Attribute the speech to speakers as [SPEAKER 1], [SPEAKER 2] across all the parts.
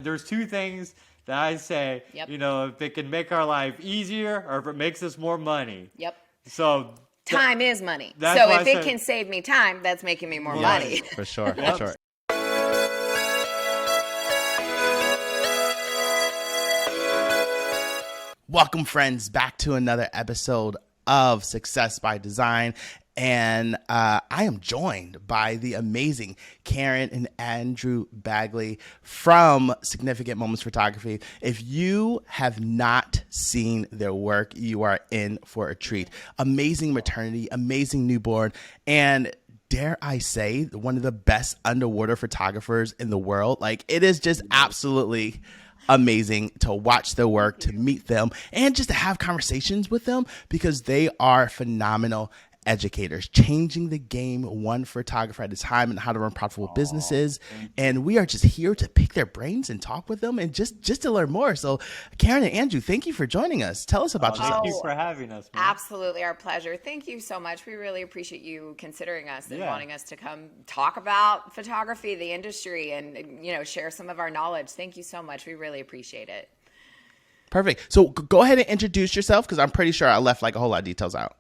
[SPEAKER 1] There's two things that I say,
[SPEAKER 2] Yep.
[SPEAKER 1] if it can make our life easier or if it makes us more money.
[SPEAKER 2] Yep.
[SPEAKER 1] So
[SPEAKER 2] Time is money.
[SPEAKER 1] that's
[SPEAKER 2] So
[SPEAKER 1] why
[SPEAKER 2] if
[SPEAKER 1] I
[SPEAKER 2] it
[SPEAKER 1] said-
[SPEAKER 2] can save me time, that's making me more
[SPEAKER 1] Yes.
[SPEAKER 2] money.
[SPEAKER 3] For sure.
[SPEAKER 1] Yep.
[SPEAKER 3] For sure. Welcome, friends, back to another episode of Success by Design. And I am joined by the amazing Karen and Andrew Bagley from Significant Moments Photography. If you have not seen their work, you are in for a treat. Amazing maternity, amazing newborn, and dare I say, one of the best underwater photographers in the world. Like, it is just absolutely amazing to watch their work, to meet them, and just to have conversations with them because they are phenomenal educators, changing the game one photographer at a time and how to run profitable businesses. And we are just here to pick their brains and talk with them and just to learn more. So Karen and Andrew, thank you for joining us. Tell us about yourself.
[SPEAKER 1] Thank you for having us, man.
[SPEAKER 2] Absolutely, our pleasure. Thank you so much. We really appreciate you considering us and
[SPEAKER 1] Yeah.
[SPEAKER 2] wanting us to come talk about photography, the industry, and share some of our knowledge. Thank you so much. We really appreciate it.
[SPEAKER 3] Perfect. So go ahead and introduce yourself because I'm pretty sure I left like a whole lot of details out.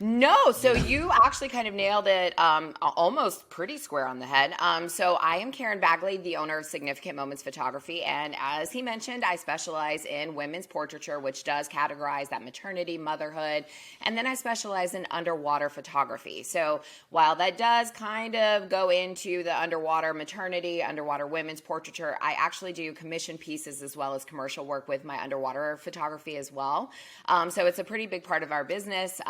[SPEAKER 2] No, so you actually kind of nailed it almost pretty square on the head. So I am Karen Bagley, the owner of Significant Moments Photography. And as he mentioned, I specialize in women's portraiture, which does categorize that maternity, motherhood. And then I specialize in underwater photography. So while that does kind of go into the underwater maternity, underwater women's portraiture, I actually do commission pieces as well as commercial work with my underwater photography as well. So it's a pretty big part of our business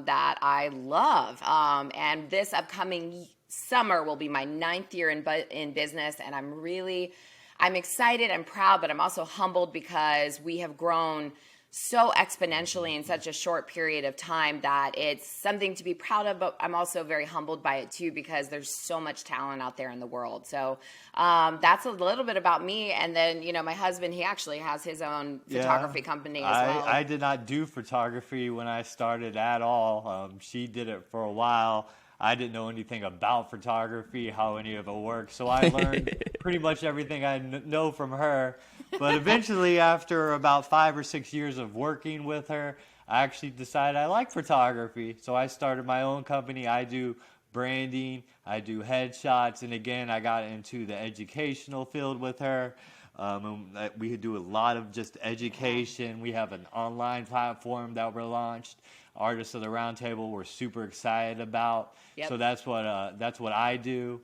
[SPEAKER 2] that I love. And this upcoming summer will be my 9th year in business. And I'm excited, I'm proud, but I'm also humbled because we have grown so exponentially in such a short period of time that it's something to be proud of, but I'm also very humbled by it too because there's so much talent out there in the world. So that's a little bit about me. And then, my husband, he actually has his own photography company as well.
[SPEAKER 1] I did not do photography when I started at all. She did it for a while. I didn't know anything about photography, how any of it worked. So I learned pretty much everything I know from her. But eventually, after about 5 or 6 years of working with her, I actually decided I like photography. So I started my own company. I do branding, I do headshots, and again, I got into the educational field with her. And we do a lot of just education. We have an online platform that we're launched. Artists of the Roundtable we're super excited about.
[SPEAKER 2] Yep.
[SPEAKER 1] So that's what I do.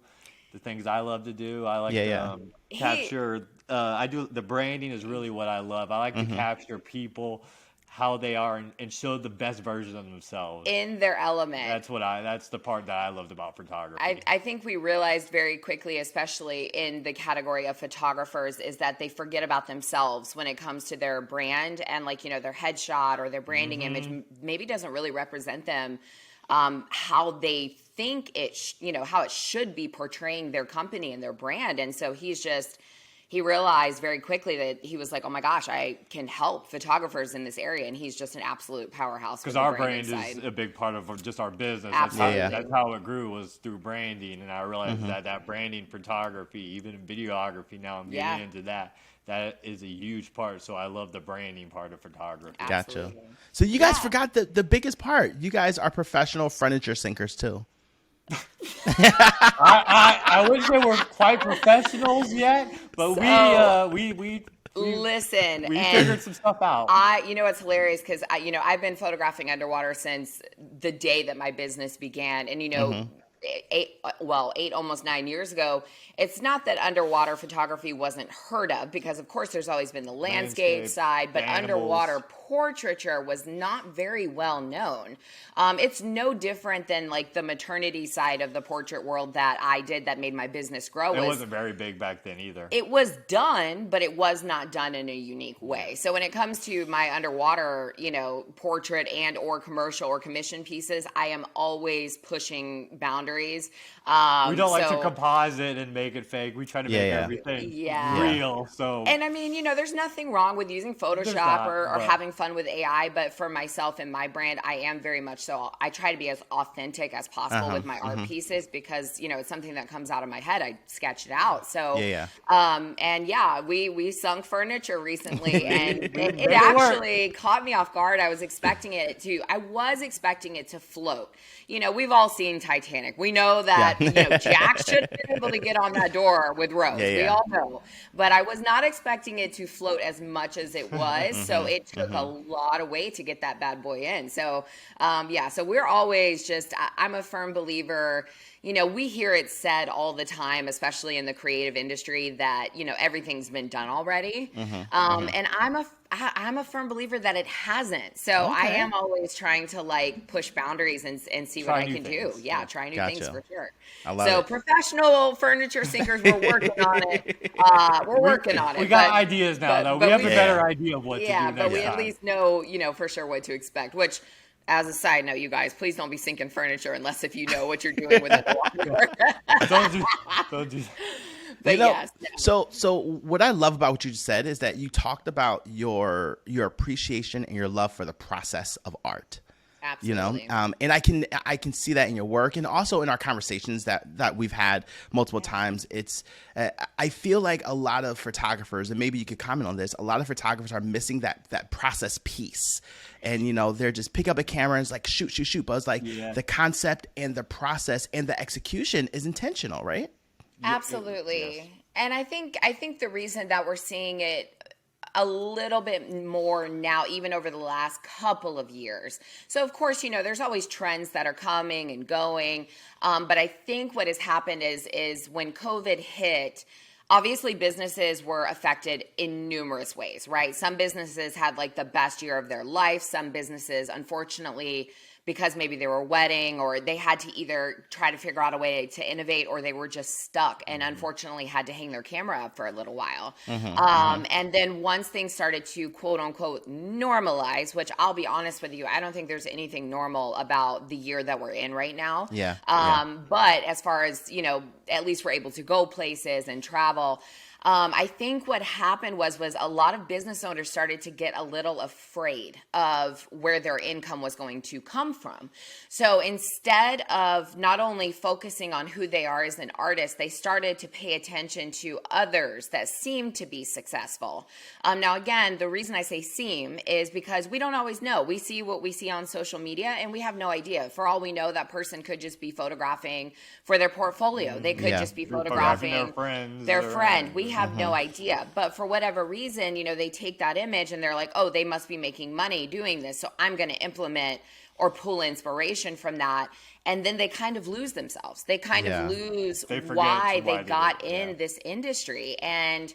[SPEAKER 1] The things I love to do. I like to capture. I do the branding is really what I love. I like to capture people, how they are, and show the best version of themselves
[SPEAKER 2] in their element.
[SPEAKER 1] That's the part that I loved about photography.
[SPEAKER 2] I think we realized very quickly, especially in the category of photographers, is that they forget about themselves when it comes to their brand and their headshot or their branding image maybe doesn't really represent them how they think how it should be portraying their company and their brand. And so he realized very quickly that he was like, oh my gosh, I can help photographers in this area. And he's just an absolute powerhouse.
[SPEAKER 1] Because our brand is a big part of just our business.
[SPEAKER 2] Absolutely.
[SPEAKER 1] That's how it grew, was through branding. And I realized that branding photography, even videography, now I'm getting into that. That is a huge part. So I love the branding part of photography.
[SPEAKER 2] Absolutely.
[SPEAKER 3] Gotcha. So you guys forgot the biggest part. You guys are professional furniture sinkers too.
[SPEAKER 1] I wouldn't say we're quite professionals yet, but we
[SPEAKER 2] listen.
[SPEAKER 1] We figured some stuff out.
[SPEAKER 2] It's hilarious because I've been photographing underwater since the day that my business began, and 8, almost 9 years ago. It's not that underwater photography wasn't heard of, because of course there's always been the landscape side, but underwater portraiture was not very well known. It's no different than the maternity side of the portrait world that I did that made my business grow.
[SPEAKER 1] It wasn't very big back then either.
[SPEAKER 2] It was done, but it was not done in a unique way. So when it comes to my underwater, portrait and or commercial or commission pieces, I am always pushing boundaries boundaries.
[SPEAKER 1] We don't like to
[SPEAKER 2] So-
[SPEAKER 1] composite and make it fake. We try to make everything real. So,
[SPEAKER 2] and I mean, you know, there's nothing wrong with using Photoshop
[SPEAKER 1] not,
[SPEAKER 2] or
[SPEAKER 1] but-
[SPEAKER 2] having fun with AI, but for myself and my brand, I am very much so. I try to be as authentic as possible with my art pieces because, you know, it's something that comes out of my head. I sketch it out. So, and yeah, we sunk furniture recently, and it actually caught me off guard. I was expecting it to float. You know, we've all seen Titanic. We know that, you know, Jack should have been able to get on that door with Rose. We all know. But I was not expecting it to float as much as it was. So it took a lot of weight to get that bad boy in. So, so we're always just, I'm a firm believer. You know, we hear it said all the time, especially in the creative industry, that, you know, everything's been done already. And I'm a firm believer that it hasn't. So I am always trying to like push boundaries and see what I can do. Yeah, try new things for sure.
[SPEAKER 3] I love it.
[SPEAKER 2] Professional furniture sinkers, we're working on it. We're working on it.
[SPEAKER 1] We got ideas now, though. We have a better idea of what to do next
[SPEAKER 2] but we
[SPEAKER 1] time.
[SPEAKER 2] at least know, you know, for sure what to expect, which, as a side note, you guys, please don't be sinking furniture unless if you know what you're doing with it.
[SPEAKER 1] Don't do.
[SPEAKER 2] But yes.
[SPEAKER 3] So what I love about what you just said is that you talked about your appreciation and your love for the process of art.
[SPEAKER 2] Absolutely.
[SPEAKER 3] You know, and I can see that in your work and also in our conversations that we've had multiple times. It's I feel like a lot of photographers, and maybe you could comment on this, a lot of photographers are missing that process piece. And, you know, they're just pick up a camera and it's like, shoot. But it's like the concept and the process and the execution is intentional, right?
[SPEAKER 2] Absolutely.
[SPEAKER 1] Yes.
[SPEAKER 2] And I think the reason that we're seeing it a little bit more now, even over the last couple of years. So of course, you know, there's always trends that are coming and going. But I think what has happened is when COVID hit, obviously businesses were affected in numerous ways, right? Some businesses had like the best year of their life. Some businesses, unfortunately, because maybe they were wedding or they had to either try to figure out a way to innovate or they were just stuck and unfortunately had to hang their camera up for a little while. And then once things started to quote unquote normalize, which I'll be honest with you, I don't think there's anything normal about the year that we're in right now. But as far as, you know, at least we're able to go places and travel. I think what happened was a lot of business owners started to get a little afraid of where their income was going to come from. So instead of not only focusing on who they are as an artist, they started to pay attention to others that seemed to be successful. Now, again, the reason I say seem is because we don't always know. We see what we see on social media and we have no idea. For all we know, that person could just be photographing for their portfolio. They could just be photographing their friend. We have no idea. But for whatever reason, you know, they take that image and they're like, oh, they must be making money doing this. So I'm going to implement or pull inspiration from that. And then they kind of lose themselves. They kind of lose why they got in this industry. And,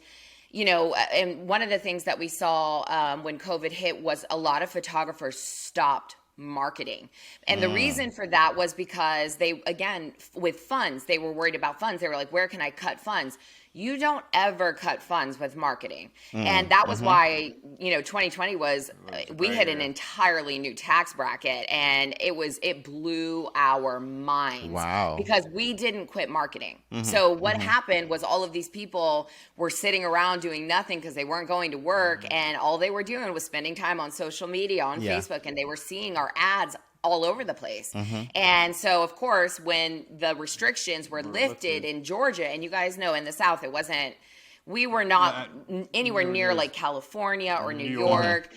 [SPEAKER 2] you know, and one of the things that we saw when COVID hit was a lot of photographers stopped marketing. And the reason for that was because they, again, with funds, they were worried about funds. They were like, where can I cut funds? You don't ever cut funds with marketing. And that was why, you know, 2020 was, we hit an entirely new tax bracket and it blew our minds.
[SPEAKER 3] Wow.
[SPEAKER 2] Because we didn't quit marketing. So what happened was all of these people were sitting around doing nothing because they weren't going to work and all they were doing was spending time on social media, on Facebook, and they were seeing our ads all over the place. And so, of course, when the restrictions were lifted in Georgia, and you guys know in the South, we were not anywhere near like California or New York.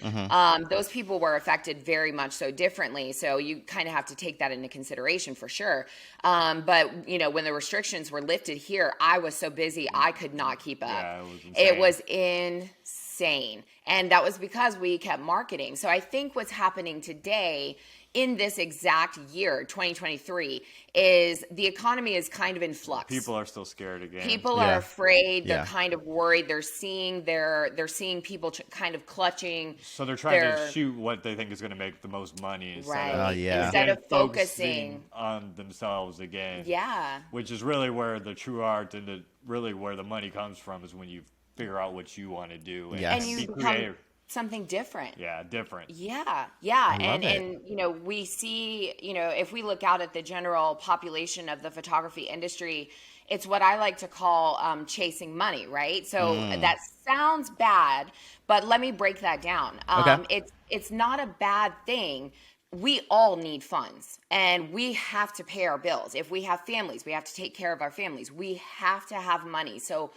[SPEAKER 2] Those people were affected very much so differently. So you kind of have to take that into consideration for sure. But, you know, when the restrictions were lifted here, I was so busy, I could not keep up.
[SPEAKER 1] Yeah,
[SPEAKER 2] it was insane. And that was because we kept marketing. So I think what's happening today in this exact year, 2023, is the economy is kind of in flux.
[SPEAKER 1] People are still scared again.
[SPEAKER 2] People are afraid. They're kind of worried. They're seeing people kind of clutching.
[SPEAKER 1] So they're trying to shoot what they think is going to make the most money
[SPEAKER 2] instead of focusing
[SPEAKER 1] on themselves again.
[SPEAKER 2] Yeah.
[SPEAKER 1] Which is really where the true art and really where the money comes from is when you figure out what you want to do and be creative.
[SPEAKER 2] something different.
[SPEAKER 1] Yeah, different.
[SPEAKER 2] Yeah. And you know, we see, you know, if we look out at the general population of the photography industry, it's what I like to call chasing money, right? So that sounds bad, but let me break that down.
[SPEAKER 3] Okay.
[SPEAKER 2] It's not a bad thing. We all need funds, and we have to pay our bills. If we have families, we have to take care of our families. We have to have money. So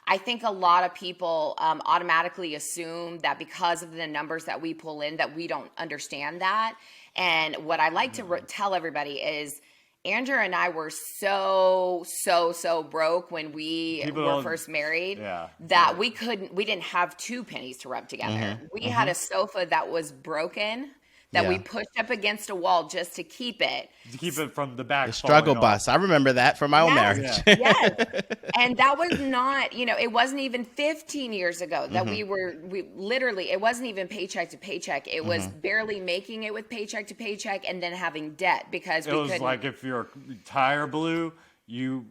[SPEAKER 2] I think a lot of people automatically assume that because of the numbers that we pull in, that we don't understand that. And what I like to tell everybody is, Andrew and I were so broke when we were first married that we didn't have 2 pennies to rub together. We had a sofa that was broken that we pushed up against a wall just to keep it.
[SPEAKER 1] To keep it from the back.
[SPEAKER 3] The struggle bus. I remember that from my own marriage.
[SPEAKER 2] Yes. And that was not, you know, it wasn't even 15 years ago that we literally, it wasn't even paycheck to paycheck. It was barely making it with paycheck to paycheck and then having debt because
[SPEAKER 1] it was like if your tire blew, you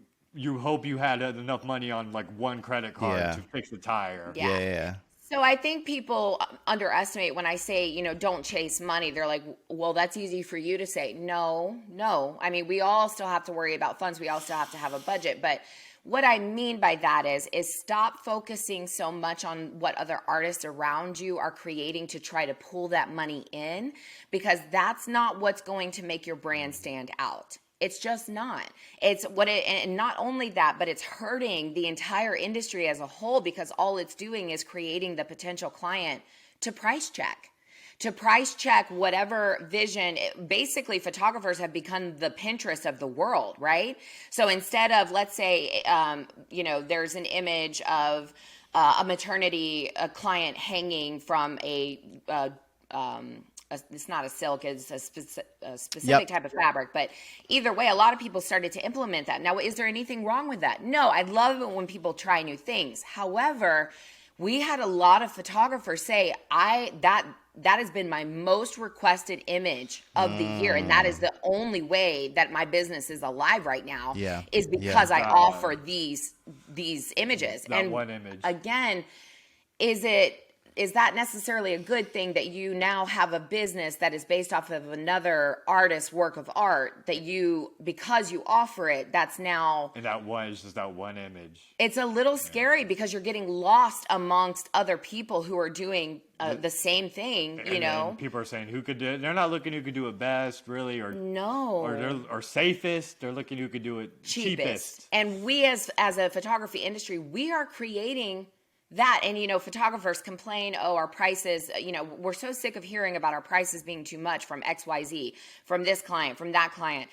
[SPEAKER 1] hope you had enough money on like one credit card to fix the tire.
[SPEAKER 3] Yeah.
[SPEAKER 2] So I think people underestimate when I say, you know, don't chase money. They're like, well, that's easy for you to say. No. I mean, we all still have to worry about funds. We all still have to have a budget. But what I mean by that is stop focusing so much on what other artists around you are creating to try to pull that money in, because that's not what's going to make your brand stand out. It's just not. And not only that, but it's hurting the entire industry as a whole, because all it's doing is creating the potential client to price check whatever vision. Basically, photographers have become the Pinterest of the world, right? So instead of, let's say, you know, there's an image of a maternity, a client hanging from it's not a silk, it's a specific type of fabric. But either way, a lot of people started to implement that. Now, is there anything wrong with that? No, I love it when people try new things. However, we had a lot of photographers say, that has been my most requested image of the year. And that is the only way that my business is alive right now, is because I offer these images.
[SPEAKER 1] That one image.
[SPEAKER 2] Again, is that necessarily a good thing that you now have a business that is based off of another artist's work of art that because you offer it, that's now...
[SPEAKER 1] And that one is just that one image.
[SPEAKER 2] It's a little scary because you're getting lost amongst other people who are doing the same thing, you know?
[SPEAKER 1] And people are saying who could do it. They're not looking who could do it best, really, or safest. They're looking who could do it cheapest.
[SPEAKER 2] And we as a photography industry, we are creating that. And, you know, photographers complain, our prices, you know, we're so sick of hearing about our prices being too much from XYZ, from this client, from that client.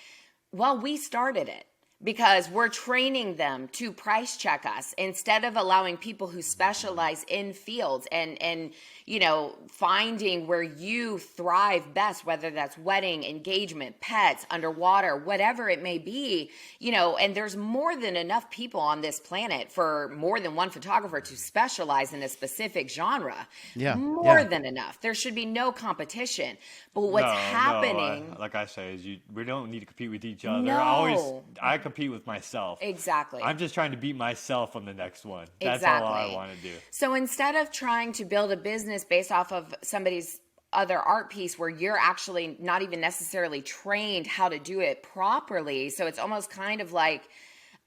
[SPEAKER 2] Well, we started it because we're training them to price check us instead of allowing people who specialize in fields and you know, finding where you thrive best, whether that's wedding, engagement, pets, underwater, whatever it may be, you know. And there's more than enough people on this planet for more than one photographer to specialize in a specific genre. More than enough. There should be no competition. But what's happening...
[SPEAKER 1] like I say, is we don't need to compete with each other. I compete with myself.
[SPEAKER 2] Exactly.
[SPEAKER 1] I'm just trying to beat myself on the next one. That's all I want to do.
[SPEAKER 2] So instead of trying to build a business based off of somebody's other art piece where you're actually not even necessarily trained how to do it properly, so it's almost kind of like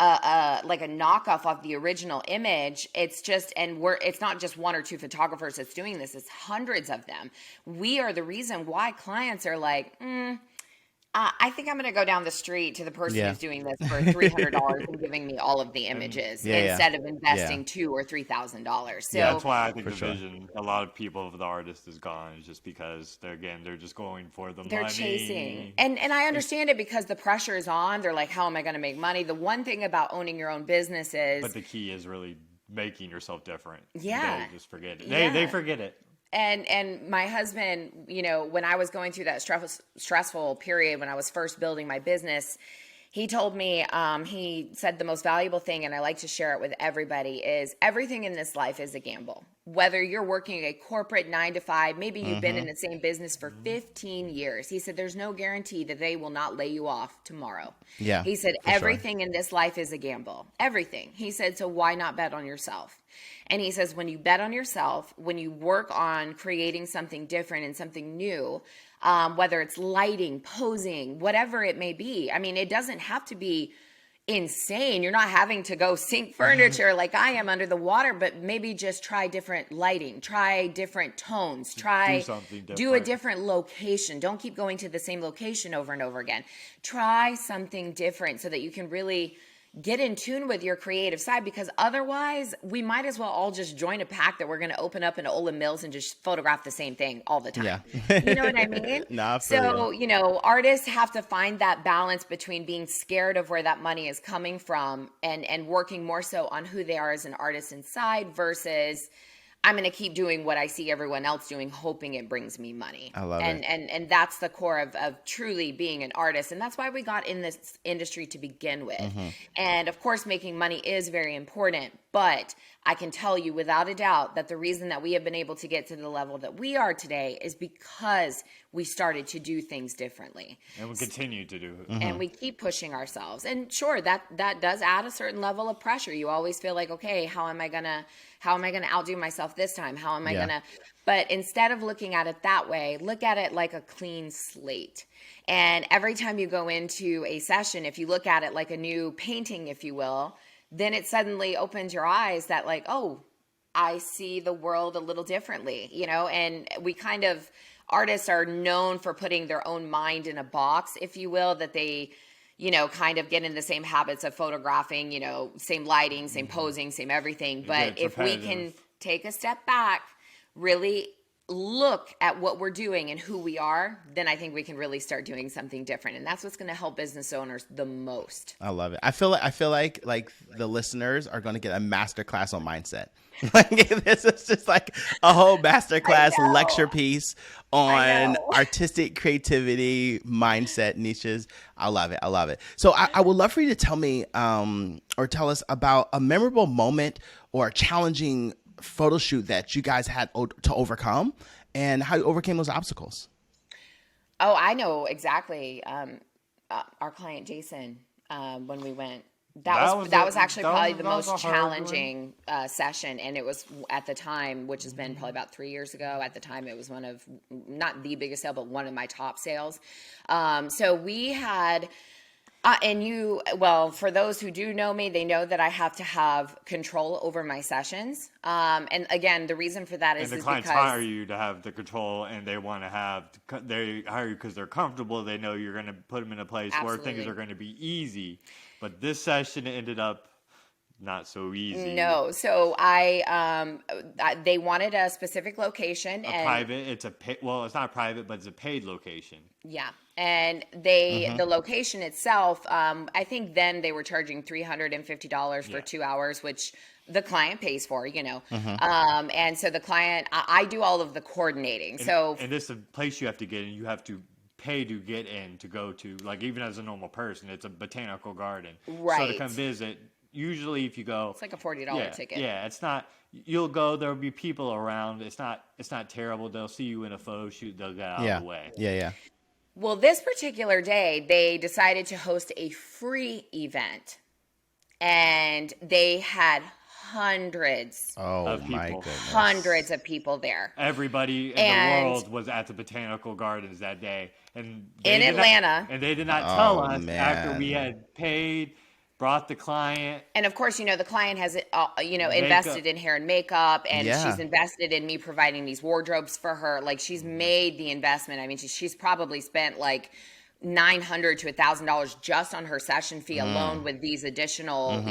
[SPEAKER 2] a knockoff of the original image. It's just, it's not just one or two photographers that's doing this, it's hundreds of them. We are the reason why clients are like, I think I'm going to go down the street to the person who's doing this for $300 and giving me all of the images instead of investing $2,000 or $3,000. So
[SPEAKER 1] that's why I think the vision, a lot of people of the artist is gone, is just because they're just going for the money.
[SPEAKER 2] They're chasing. And I understand it because the pressure is on. They're like, how am I going to make money? The one thing about owning your own business is...
[SPEAKER 1] But the key is really making yourself different.
[SPEAKER 2] Yeah.
[SPEAKER 1] They just forget it. They forget it.
[SPEAKER 2] And my husband, you know, when I was going through that stressful period when I was first building my business, he told me, he said the most valuable thing, and I like to share it with everybody, is everything in this life is a gamble. Whether you're working a corporate 9 to 5, maybe you've been in the same business for 15 years. He said, there's no guarantee that they will not lay you off tomorrow.
[SPEAKER 3] Yeah.
[SPEAKER 2] He said, everything in this life is a gamble. Everything. He said, so why not bet on yourself? And he says, when you bet on yourself, when you work on creating something different and something new, whether it's lighting, posing, whatever it may be. I mean, it doesn't have to be insane. You're not having to go sink furniture like I am under the water, but maybe just try different lighting, try different tones, do a different location. Don't keep going to the same location over and over again. Try something different so that you can really get in tune with your creative side, because otherwise we might as well all just join a pack that we're going to open up in Olin Mills and just photograph the same thing all the time.
[SPEAKER 3] Yeah.
[SPEAKER 2] You know what I mean?
[SPEAKER 3] Nah,
[SPEAKER 2] so, you know, artists have to find that balance between being scared of where that money is coming from and working more so on who they are as an artist inside versus I'm going to keep doing what I see everyone else doing, hoping it brings me money.
[SPEAKER 3] I love it.
[SPEAKER 2] And that's the core of truly being an artist. And that's why we got in this industry to begin with.
[SPEAKER 3] Mm-hmm.
[SPEAKER 2] And of course, making money is very important. But I can tell you without a doubt that the reason that we have been able to get to the level that we are today is because we started to do things differently.
[SPEAKER 1] And we continue to do it.
[SPEAKER 3] Mm-hmm.
[SPEAKER 2] And we keep pushing ourselves. And sure, that does add a certain level of pressure. You always feel like, okay, how am I gonna outdo myself this time? How am I gonna? But instead of looking at it that way, look at it like a clean slate. And every time you go into a session, if you look at it like a new painting, if you will, then it suddenly opens your eyes that like, oh, I see the world a little differently, you know. And we kind of, artists are known for putting their own mind in a box, if you will, that they, you know, kind of get in the same habits of photographing, you know, same lighting, same posing, same everything. But if we can take a step back, really look at what we're doing and who we are, then I think we can really start doing something different. And that's what's going to help business owners the most.
[SPEAKER 3] I love it. I feel like the listeners are going to get a masterclass on mindset. Like this is just like a whole masterclass lecture piece on artistic creativity, mindset niches. I love it. I love it. So I would love for you to tell me or tell us about a memorable moment or a challenging photo shoot that you guys had to overcome and how you overcame those obstacles.
[SPEAKER 2] Oh, I know exactly. Our client, Jason, when we went, that was actually probably the most challenging session. And it was at the time, which has been probably about 3 years ago. At the time, it was one of, not the biggest sale, but one of my top sales. So we had, for those who do know me, they know that I have to have control over my sessions. And again, the reason for that is
[SPEAKER 1] the clients hire you to have the control, and they want to have, they hire you because they're comfortable. They know you're going to put them in a place where things are going to be easy. But this session ended up not so easy.
[SPEAKER 2] No. So they wanted a specific location.
[SPEAKER 1] Private. It's not private, but it's a paid location.
[SPEAKER 2] Yeah. And the location itself, I think then they were charging $350 for 2 hours, which the client pays for, you know. And so the client, I do all of the coordinating. And
[SPEAKER 1] this is a place you have to get in. You have to pay to get in, to go to, like even as a normal person, it's a botanical garden.
[SPEAKER 2] Right.
[SPEAKER 1] So to come visit, usually if you go,
[SPEAKER 2] it's like a $40 ticket.
[SPEAKER 1] Yeah, it's not, you'll go, there'll be people around. It's not terrible. They'll see you in a photo shoot, they'll get out of the way.
[SPEAKER 3] Yeah.
[SPEAKER 2] Well, this particular day, they decided to host a free event, and they had hundreds
[SPEAKER 1] of
[SPEAKER 2] people there.
[SPEAKER 1] Everybody in the world was at the Botanical Gardens that day. And
[SPEAKER 2] in Atlanta.
[SPEAKER 1] And they did not tell us after we had paid, brought the client.
[SPEAKER 2] And of course, you know, the client has, invested in hair and makeup, and she's invested in me providing these wardrobes for her. Like, she's made the investment. I mean, she's probably spent like $900 to $1,000 just on her session fee alone with these additional,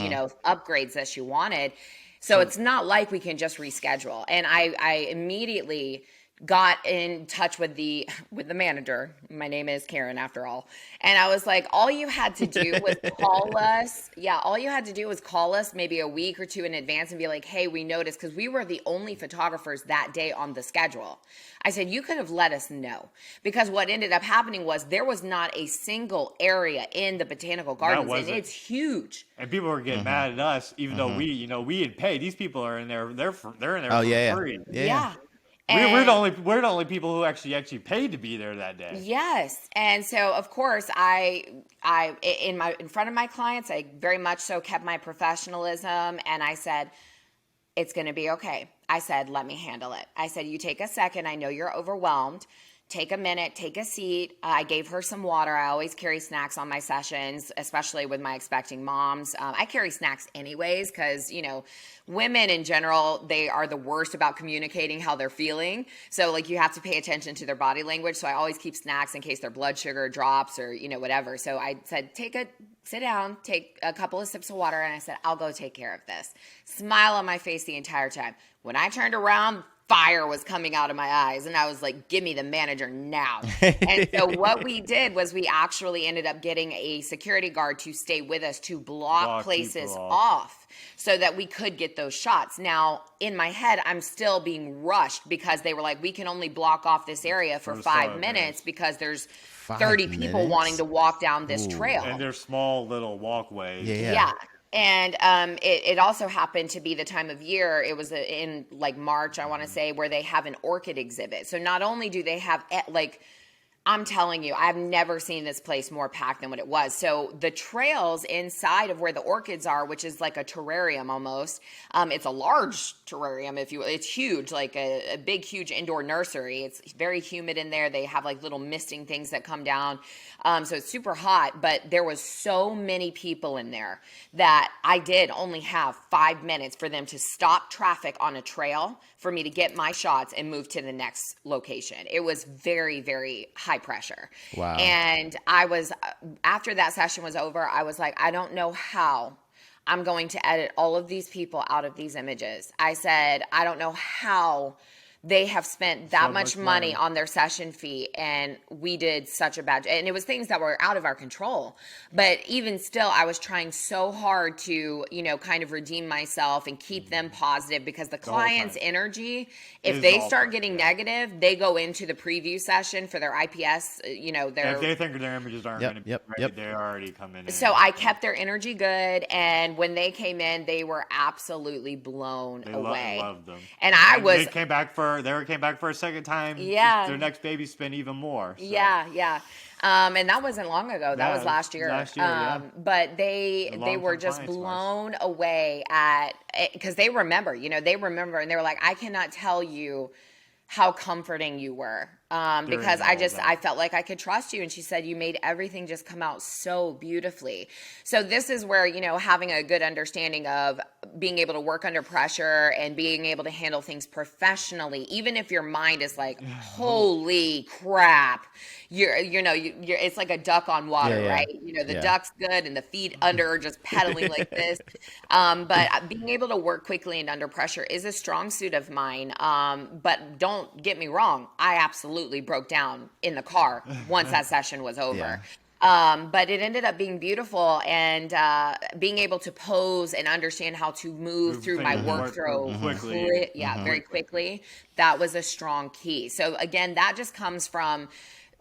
[SPEAKER 2] upgrades that she wanted. So it's not like we can just reschedule. And I immediately got in touch with the manager. My name is Karen, after all. And I was like, all you had to do was call us. Yeah, all you had to do was call us maybe a week or two in advance and be like, hey, we noticed, because we were the only photographers that day on the schedule. I said, you could have let us know, because what ended up happening was there was not a single area in the Botanical Gardens, and it's huge.
[SPEAKER 1] And people were getting mad at us, even though we had paid. These people are in there. They're in there for free.
[SPEAKER 2] Yeah.
[SPEAKER 1] We're the only people who actually paid to be there that day.
[SPEAKER 2] Yes. And so of course I in front of my clients, I very much so kept my professionalism, and I said, It's going to be okay. I said, let me handle it. I said, you take a second. I know you're overwhelmed. Take a minute, take a seat. I gave her some water. I always carry snacks on my sessions, especially with my expecting moms. I carry snacks anyways because, women in general, they are the worst about communicating how they're feeling. So like you have to pay attention to their body language. So I always keep snacks in case their blood sugar drops or, whatever. So I said, sit down, take a couple of sips of water. And I said, I'll go take care of this. Smile on my face the entire time. When I turned around, fire was coming out of my eyes. And I was like, give me the manager now. And so what we did was we actually ended up getting a security guard to stay with us to block places off so that we could get those shots. Now, in my head, I'm still being rushed because they were like, we can only block off this area for 5 minutes because there's 30 people wanting to walk down this trail.
[SPEAKER 1] And they're small little walkways.
[SPEAKER 2] Yeah. And it also happened to be the time of year, it was in like March, I want to say, where they have an orchid exhibit. So not only do they have I'm telling you, I've never seen this place more packed than what it was. So the trails inside of where the orchids are, which is like a terrarium almost, it's a large terrarium, if you will. It's huge, like a big, huge indoor nursery. It's very humid in there. They have like little misting things that come down. So it's super hot, but there was so many people in there that I did only have 5 minutes for them to stop traffic on a trail for me to get my shots and move to the next location. It was very, very high pressure.
[SPEAKER 3] Wow.
[SPEAKER 2] And after that session was over, I was like, I don't know how I'm going to edit all of these people out of these images. I said, I don't know how they have spent that much money on their session fee, and we did such a bad job. And it was things that were out of our control. But even still, I was trying so hard to, kind of redeem myself and keep them positive because the client's energy, if they start getting negative, they go into the preview session for their IPS,
[SPEAKER 1] if they think their images aren't going to be ready, they already come in.
[SPEAKER 2] So I kept their energy good, and when they came in, they were absolutely blown away.
[SPEAKER 1] Loved them.
[SPEAKER 2] And they came back for
[SPEAKER 1] a second time.
[SPEAKER 2] Yeah.
[SPEAKER 1] Their next baby spin even more. So.
[SPEAKER 2] Yeah. And that wasn't long ago. That was last year. But they were just blown away because they remember, and they were like, I cannot tell you how comforting you were. Because I felt like I could trust you. And she said, you made everything just come out so beautifully. So this is where, having a good understanding of being able to work under pressure and being able to handle things professionally, even if your mind is like, holy crap, it's like a duck on water, right? The duck's good and the feet under are just pedaling like this. But being able to work quickly and under pressure is a strong suit of mine. But don't get me wrong. I absolutely broke down in the car once that session was over. But it ended up being beautiful, and being able to pose and understand how to move through my workflow quickly. Very quickly. That was a strong key. So again, that just comes from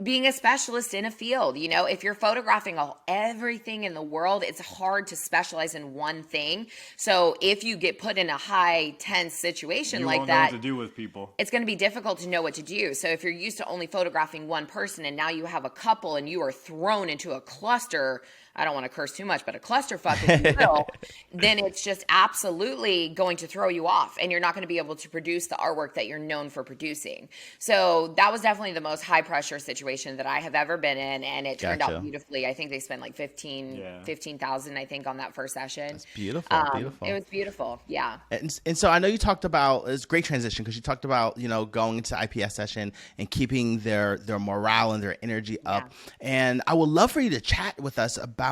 [SPEAKER 2] being a specialist in a field. If you're photographing everything in the world, it's hard to specialize in one thing. So if you get put in a high tense situation like that,
[SPEAKER 1] you won't know what to do with people.
[SPEAKER 2] It's going to be difficult to know what to do. So if you're used to only photographing one person and now you have a couple and you are thrown into a cluster, I don't want to curse too much, but a clusterfuck, if you will, then it's just absolutely going to throw you off, and you're not going to be able to produce the artwork that you're known for producing. So that was definitely the most high pressure situation that I have ever been in, and it turned out beautifully. I think they spent like 15,000, I think, on that first session.
[SPEAKER 3] That's beautiful. Beautiful.
[SPEAKER 2] It was beautiful. Yeah.
[SPEAKER 3] And so I know you talked about, it's a great transition because you talked about, going into IPS session and keeping their morale and their energy up. And I would love for you to chat with us about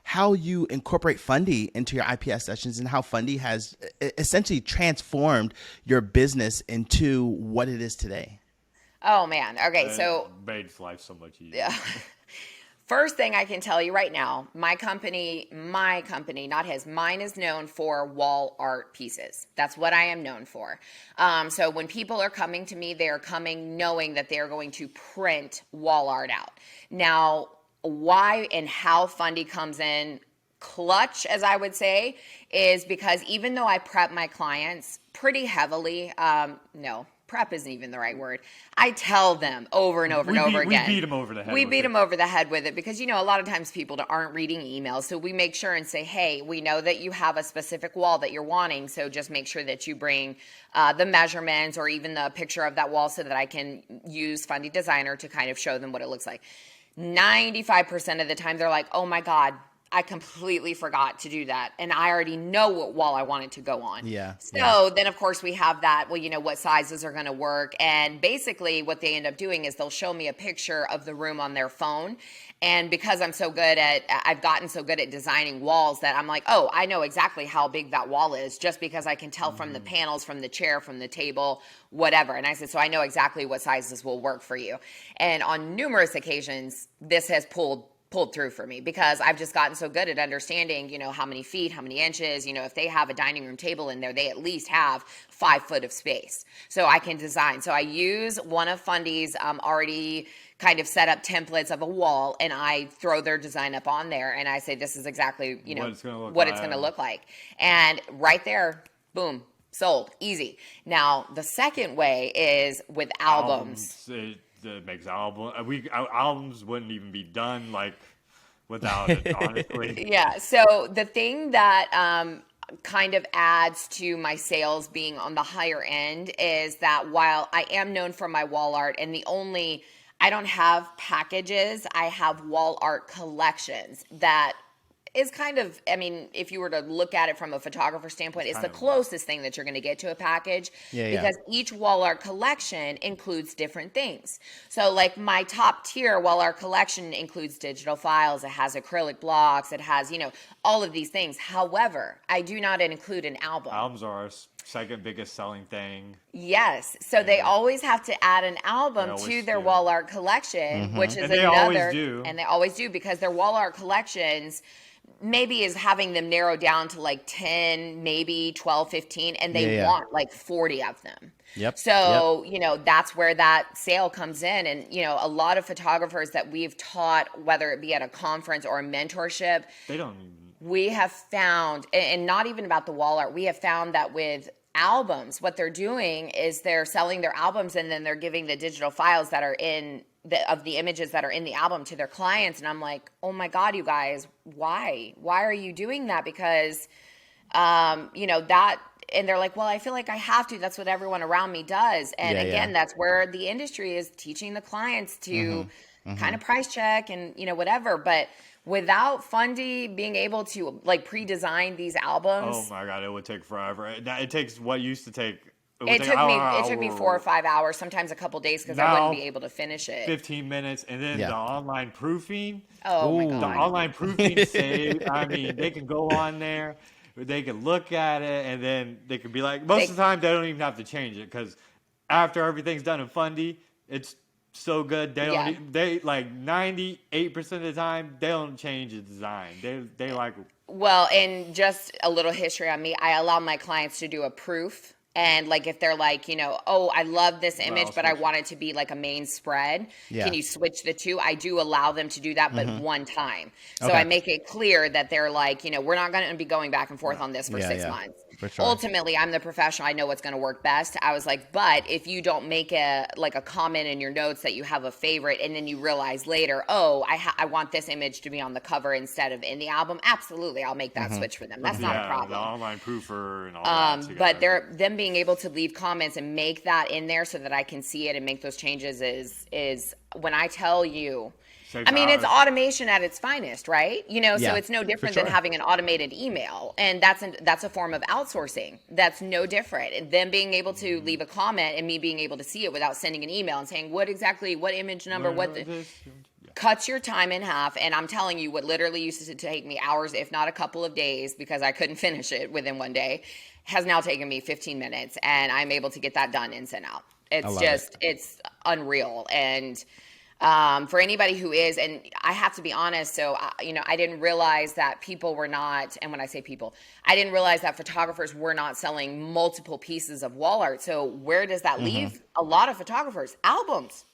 [SPEAKER 3] how you incorporate Fundy into your IPS sessions and how Fundy has essentially transformed your business into what it is today.
[SPEAKER 2] Oh man. Okay. So
[SPEAKER 1] made life so much easier.
[SPEAKER 2] Yeah. First thing I can tell you right now, my company, not his, mine is known for wall art pieces. That's what I am known for. So when people are coming to me, they are coming knowing that they are going to print wall art out. Now, why and how Fundy comes in clutch, as I would say, is because even though I prep my clients pretty heavily, prep isn't even the right word. I tell them over and over and over again.
[SPEAKER 1] We beat them over the head.
[SPEAKER 2] We beat them over the head with it because, a lot of times people aren't reading emails. So we make sure and say, hey, we know that you have a specific wall that you're wanting. So just make sure that you bring the measurements or even the picture of that wall so that I can use Fundy Designer to kind of show them what it looks like. 95% of the time they're like, oh my God, I completely forgot to do that. And I already know what wall I want it to go on.
[SPEAKER 3] Yeah.
[SPEAKER 2] So then, of course, we have that, what sizes are going to work. And basically what they end up doing is they'll show me a picture of the room on their phone. And because I've gotten so good at designing walls that I'm like, oh, I know exactly how big that wall is just because I can tell from the panels, from the chair, from the table, whatever. And I said, so I know exactly what sizes will work for you. And on numerous occasions, this has pulled through for me because I've just gotten so good at understanding, how many feet, how many inches, if they have a dining room table in there, they at least have 5 foot of space. So I can design. So I use one of Fundy's already kind of set up templates of a wall and I throw their design up on there and I say, this is exactly, what it's going to look like. And right there, boom, sold, easy. Now, the second way is with albums.
[SPEAKER 1] It makes albums wouldn't even be done without it, honestly.
[SPEAKER 2] Yeah. So the thing that kind of adds to my sales being on the higher end is that while I am known for my wall art and I don't have packages, I have wall art collections that is kind of, if you were to look at it from a photographer standpoint, it's the closest thing that you're going to get to a package because each wall art collection includes different things. So like my top tier wall art collection includes digital files, it has acrylic blocks, it has, all of these things. However, I do not include an album.
[SPEAKER 1] Albums are our second biggest selling thing.
[SPEAKER 2] Yes. So they always have to add an album to their wall art collection, which is another. And they always do because their wall art collections maybe is having them narrow down to like 10, maybe 12, 15, and they want like 40 of them.
[SPEAKER 3] Yep.
[SPEAKER 2] So, that's where that sale comes in. And, a lot of photographers that we've taught, whether it be at a conference or a mentorship, we have found, and not even about the wall art, we have found that with albums, what they're doing is they're selling their albums and then they're giving the digital files that are of the images that are in the album to their clients. And I'm like, oh my God, you guys, why are you doing that? Because, that, and they're like, well, I feel like I have to, that's what everyone around me does. And again, that's where the industry is teaching the clients to kind of price check and, whatever. But without Fundy being able to like pre-design these albums.
[SPEAKER 1] Oh my God, it would take forever. It takes what used to take.
[SPEAKER 2] It took me 4 or 5 hours, sometimes a couple days because I wouldn't be able to finish it.
[SPEAKER 1] 15 minutes, and then the online proofing.
[SPEAKER 2] Oh my God.
[SPEAKER 1] The online proofing they can go on there, they can look at it, and then they can be like, most of the time they don't even have to change it because after everything's done in Fundy, it's so good. They like 98% of the time they don't change the design. They like.
[SPEAKER 2] Well, and just a little history on me, I allow my clients to do a proof. And like if they're like, oh, I love this image, but I want it to be like a main spread. Yeah. Can you switch the two? I do allow them to do that, but one time. So I make it clear that they're like, we're not going to be going back and forth on this for 6 months.
[SPEAKER 3] For sure.
[SPEAKER 2] Ultimately, I'm the professional. I know what's going to work best. I was like, but if you don't make a comment in your notes that you have a favorite and then you realize later, oh, I want this image to be on the cover instead of in the album, absolutely, I'll make that switch for them. That's not a problem.
[SPEAKER 1] The online proofer and all that.
[SPEAKER 2] But them being able to leave comments and make that in there so that I can see it and make those changes is when I tell you. It's automation at its finest, right? So it's no different than having an automated email. And that's a form of outsourcing. That's no different. And them being able to leave a comment and me being able to see it without sending an email and saying, what image number, cuts your time in half. And I'm telling you, what literally used to take me hours, if not a couple of days, because I couldn't finish it within one day, has now taken me 15 minutes. And I'm able to get that done and sent out. It's unreal. And for anybody who is, and I have to be honest, so, I didn't realize that people were not, and when I say people, I didn't realize that photographers were not selling multiple pieces of wall art. So where does that leave a lot of photographers? Albums.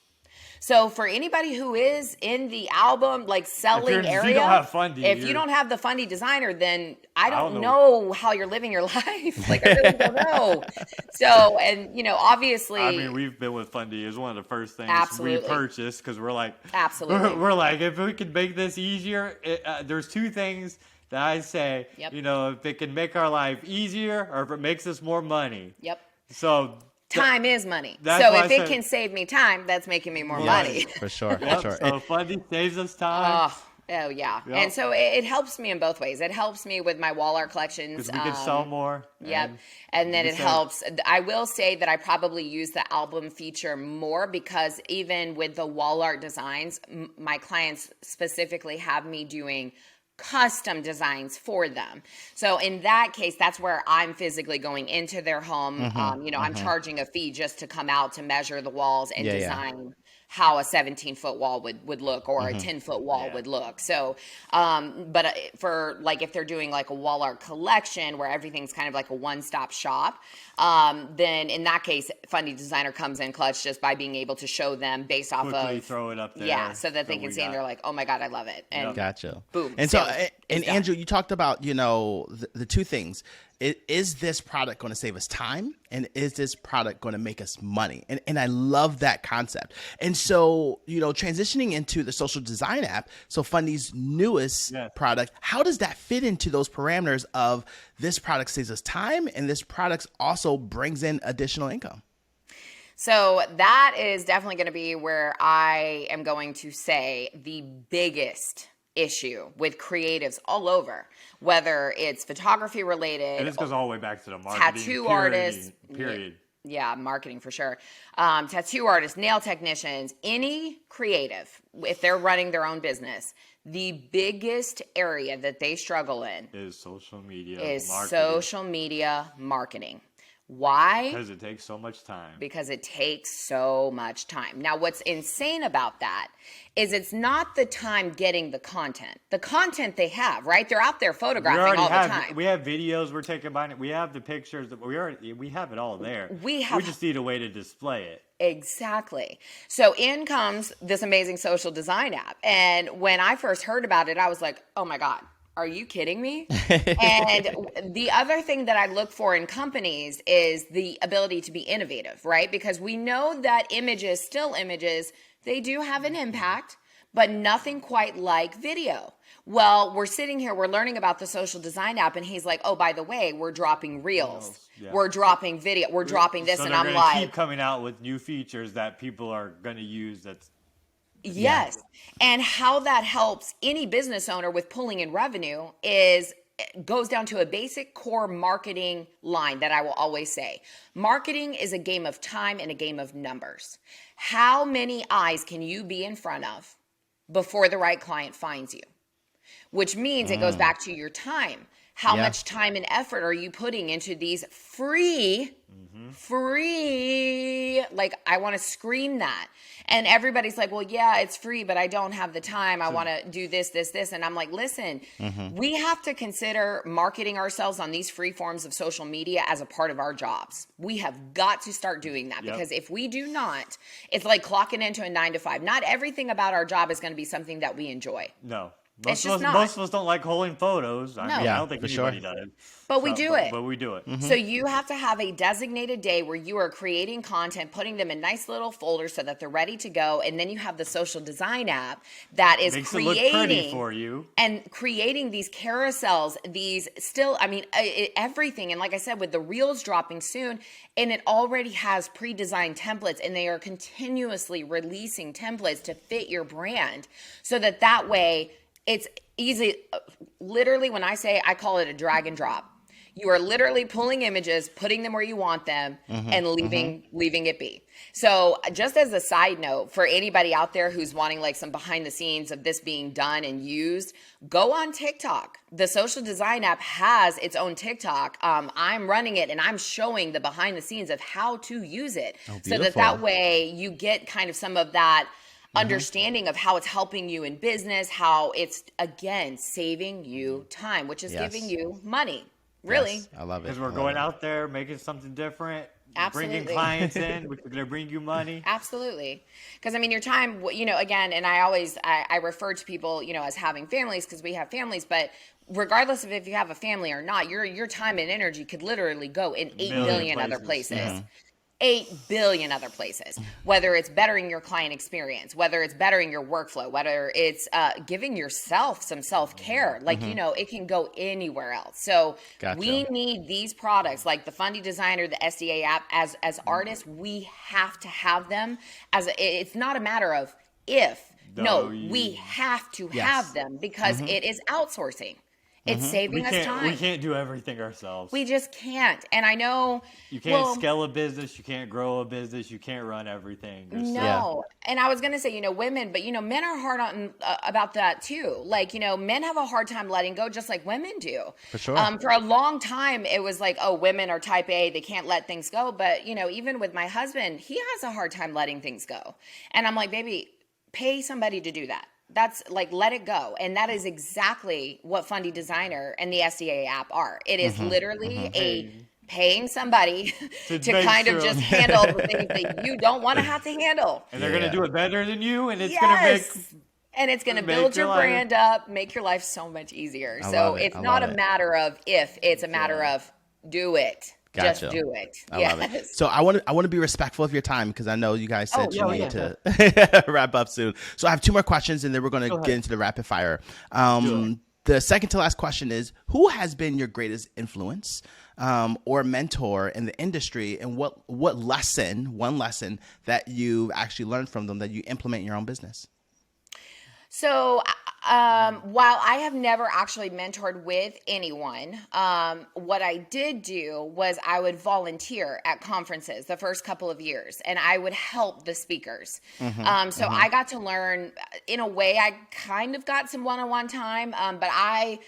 [SPEAKER 2] So for anybody who is in the album like selling area,
[SPEAKER 1] if you don't have Fundy,
[SPEAKER 2] if you don't have the Fundy designer, then I don't know how you're living your life. Like I really don't know. So, and you know, obviously,
[SPEAKER 1] I mean, we've been with Fundy. It's one of the first things
[SPEAKER 2] Absolutely.
[SPEAKER 1] we purchased because we're like,
[SPEAKER 2] Absolutely.
[SPEAKER 1] we're like, if we could make this easier, there's two things that I say,
[SPEAKER 2] Yep.
[SPEAKER 1] you know, if it can make our life easier or if it makes us more money.
[SPEAKER 2] Yep.
[SPEAKER 1] So
[SPEAKER 2] time is money.
[SPEAKER 1] That's
[SPEAKER 2] So
[SPEAKER 1] why
[SPEAKER 2] if
[SPEAKER 1] I
[SPEAKER 2] it
[SPEAKER 1] said-
[SPEAKER 2] can save me time, that's making me more
[SPEAKER 3] Yes,
[SPEAKER 2] money.
[SPEAKER 3] for sure. For
[SPEAKER 1] Yep,
[SPEAKER 3] sure.
[SPEAKER 1] so Fundy saves us time.
[SPEAKER 2] Oh yeah.
[SPEAKER 1] Yep.
[SPEAKER 2] And so it helps me in both ways. It helps me with my wall art collections.
[SPEAKER 1] Because we can sell more.
[SPEAKER 2] Yep. And then
[SPEAKER 1] we
[SPEAKER 2] it
[SPEAKER 1] said-
[SPEAKER 2] helps. I will say that I probably use the album feature more because even with the wall art designs, my clients specifically have me doing custom designs for them. So in that case, that's where I'm physically going into their home. You know, I'm charging a fee just to come out to measure the walls and design how a 17-foot wall would look or a 10-foot wall would look. So, but for like if they're doing like a wall art collection where everything's kind of like a one-stop shop, then in that case, Fundy Designer comes in clutch just by being able to show them based off
[SPEAKER 1] Quickly
[SPEAKER 2] of
[SPEAKER 1] throw it up there.
[SPEAKER 2] yeah, so that they can see and they're like, oh my God, I love it. And
[SPEAKER 3] Gotcha.
[SPEAKER 2] boom.
[SPEAKER 3] And so,
[SPEAKER 2] sales
[SPEAKER 3] and
[SPEAKER 2] is done.
[SPEAKER 3] Andrew, you talked about, you know, the two things. Is this product going to save us time? And is this product going to make us money? And I love that concept. And so, you know, transitioning into the social design app, so Fundy's newest product, how does that fit into those parameters of this product saves us time and this product also brings in additional income?
[SPEAKER 2] So that is definitely going to be where I am going to say the biggest issue with creatives all over, whether it's photography related.
[SPEAKER 1] And this goes all the way back to the marketing.
[SPEAKER 2] Tattoo artists.
[SPEAKER 1] Period.
[SPEAKER 2] Yeah, marketing for sure. Tattoo artists, nail technicians, any creative, if they're running their own business, the biggest area that they struggle in
[SPEAKER 1] Is social media
[SPEAKER 2] is
[SPEAKER 1] marketing.
[SPEAKER 2] social media marketing. Why?
[SPEAKER 1] Because it takes so much time.
[SPEAKER 2] Because it takes so much time. Now, what's insane about that is it's not the time getting the content. The content they have, right? They're out there photographing all the time.
[SPEAKER 1] We have videos we're taking by it. We have the pictures. We have it all there. We just need a way to display it.
[SPEAKER 2] Exactly. So in comes this amazing social design app. And when I first heard about it, I was like, oh my God. Are you kidding me? And the other thing that I look for in companies is the ability to be innovative, right? Because we know that images, still images, they do have an impact, but nothing quite like video. Well, we're sitting here, we're learning about the social design app, and he's like, oh, by the way, we're dropping reels.
[SPEAKER 1] Yeah.
[SPEAKER 2] We're dropping video. We're dropping this.
[SPEAKER 1] So
[SPEAKER 2] And
[SPEAKER 1] they're
[SPEAKER 2] I'm
[SPEAKER 1] gonna
[SPEAKER 2] like,
[SPEAKER 1] keep coming out with new features that people are going to use.
[SPEAKER 2] yes. And how that helps any business owner with pulling in revenue is goes down to a basic core marketing line that I will always say. Marketing is a game of time and a game of numbers. How many eyes can you be in front of before the right client finds you? Which means it goes back to your time. How much time and effort are you putting into these free, like I want to scream that. And everybody's like, well, yeah, it's free, but I don't have the time. I want to do this. And I'm like, listen, we have to consider marketing ourselves on these free forms of social media as a part of our jobs. We have got to start doing that because if we do not, it's like clocking into a 9 to 5. Not everything about our job is going to be something that we enjoy.
[SPEAKER 1] No.
[SPEAKER 2] It's just not.
[SPEAKER 1] Most of us don't like holding photos. I don't think anybody does.
[SPEAKER 2] But we do it.
[SPEAKER 1] But we do it.
[SPEAKER 2] So you have to have a designated day where you are creating content, putting them in nice little folders so that they're ready to go. And then you have the social design app that is
[SPEAKER 1] Makes it look pretty for you.
[SPEAKER 2] And creating these carousels, these still, everything. And like I said, with the reels dropping soon, and it already has pre-designed templates, and they are continuously releasing templates to fit your brand so that way it's easy. Literally, when I say, I call it a drag and drop. You are literally pulling images, putting them where you want them, and leaving it be. So just as a side note, for anybody out there who's wanting like some behind the scenes of this being done and used, go on TikTok. The social design app has its own TikTok. I'm running it and I'm showing the behind the scenes of how to use it. So that way you get kind of some of that understanding of how it's helping you in business, how it's, again, saving you time, which is giving you money. Really.
[SPEAKER 3] Yes, I love it.
[SPEAKER 1] Because we're going out there, making something different, bringing
[SPEAKER 2] Absolutely.
[SPEAKER 1] clients in, which is going to bring you money.
[SPEAKER 2] Absolutely. Because I mean, your time, again, and I refer to people, as having families because we have families, but regardless of if you have a family or not, your time and energy could literally go in 8
[SPEAKER 1] Million
[SPEAKER 2] billion other
[SPEAKER 1] places.
[SPEAKER 2] places. 8 billion other places, whether it's bettering your client experience, whether it's bettering your workflow, whether it's giving yourself some self-care, like, it can go anywhere else. So
[SPEAKER 3] Gotcha.
[SPEAKER 2] we need these products like the Fundy Designer, the SDA app. As artists, we have to have them. It's not a matter of if, no, we have to have them because it is outsourcing. It's saving us time.
[SPEAKER 1] We can't do everything ourselves.
[SPEAKER 2] We just can't. And I know
[SPEAKER 1] you can't scale a business, you can't grow a business, you can't run everything yourself.
[SPEAKER 2] No. And I was going to say, women, but men are hard on about that too. Like, men have a hard time letting go just like women do.
[SPEAKER 3] For sure.
[SPEAKER 2] For a long time it was like, oh, women are type A, they can't let things go. But, even with my husband, he has a hard time letting things go. And I'm like, baby, pay somebody to do that. That's like, let it go. And that is exactly what Fundy Designer and the SDA app are. It is literally paying somebody to kind of just handle the things that you don't want to have to handle.
[SPEAKER 1] And they're going to do it better than you. And it's going
[SPEAKER 2] to make build your brand up, make your life so much easier. So it's not a matter of if, it's a matter of do it.
[SPEAKER 3] Gotcha.
[SPEAKER 2] Just do it.
[SPEAKER 3] I love it. So I want to be respectful of your time because I know you guys said you needed to wrap up soon. So I have 2 more questions and then we're going to get into the rapid fire. The second to last question is, who has been your greatest influence or mentor in the industry, and what one lesson that you've actually learned from them that you implement in your own business?
[SPEAKER 2] So while I have never actually mentored with anyone, what I did do was I would volunteer at conferences the first couple of years, and I would help the speakers. I got to learn, in a way, I kind of got some one-on-one time, but I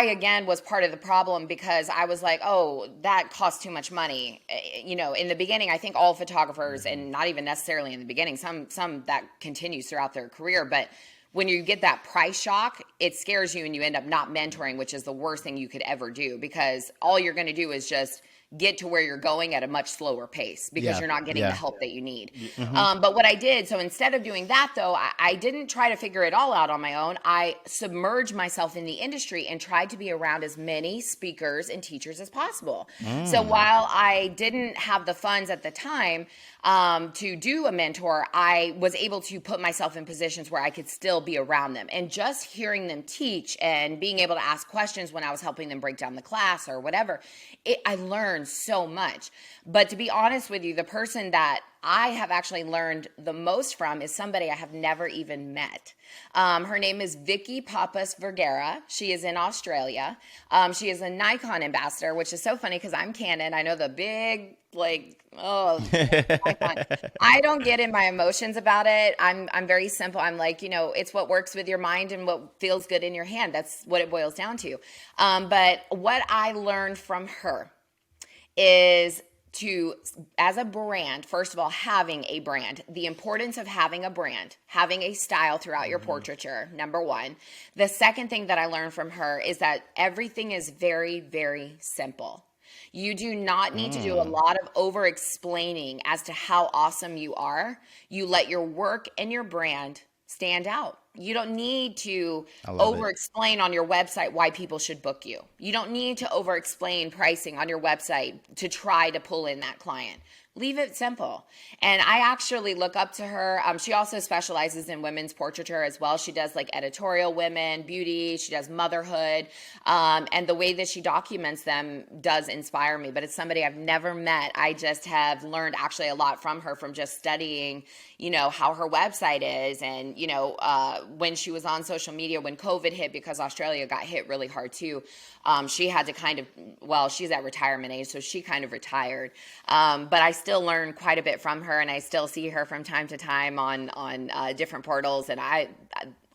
[SPEAKER 2] again was part of the problem because I was like, oh, that costs too much money. In the beginning, I think all photographers, and not even necessarily in the beginning, some that continues throughout their career, but when you get that price shock, it scares you and you end up not mentoring, which is the worst thing you could ever do because all you're going to do is just get to where you're going at a much slower pace because you're not getting the help that you need. But what I did, so instead of doing that though, I didn't try to figure it all out on my own. I submerged myself in the industry and tried to be around as many speakers and teachers as possible. So while I didn't have the funds at the time to do a mentor, I was able to put myself in positions where I could still be around them. And just hearing them teach and being able to ask questions when I was helping them break down the class or whatever, I learned so much. But to be honest with you, the person that I have actually learned the most from is somebody I have never even met. Her name is Vicky Papas Vergara. She is in Australia. She is a Nikon ambassador, which is so funny because I'm Canon. I know the big, Nikon. I don't get in my emotions about it. I'm very simple. I'm like, it's what works with your mind and what feels good in your hand. That's what it boils down to. But what I learned from her is as a brand, first of all, having a brand, the importance of having a brand, having a style throughout your portraiture, number one. The second thing that I learned from her is that everything is very, very simple. You do not need to do a lot of over explaining as to how awesome you are. You let your work and your brand stand out. You don't need to over explain on your website why people should book you. You don't need to over explain pricing on your website to try to pull in that client. Leave it simple. And I actually look up to her. She also specializes in women's portraiture as well. She does like editorial women, beauty. She does motherhood. And the way that she documents them does inspire me. But it's somebody I've never met. I just have learned actually a lot from her from just studying, how her website is. And, when she was on social media, when COVID hit, because Australia got hit really hard too, she had to she's at retirement age, so she kind of retired. But I still learn quite a bit from her, and I still see her from time to time on different portals. And I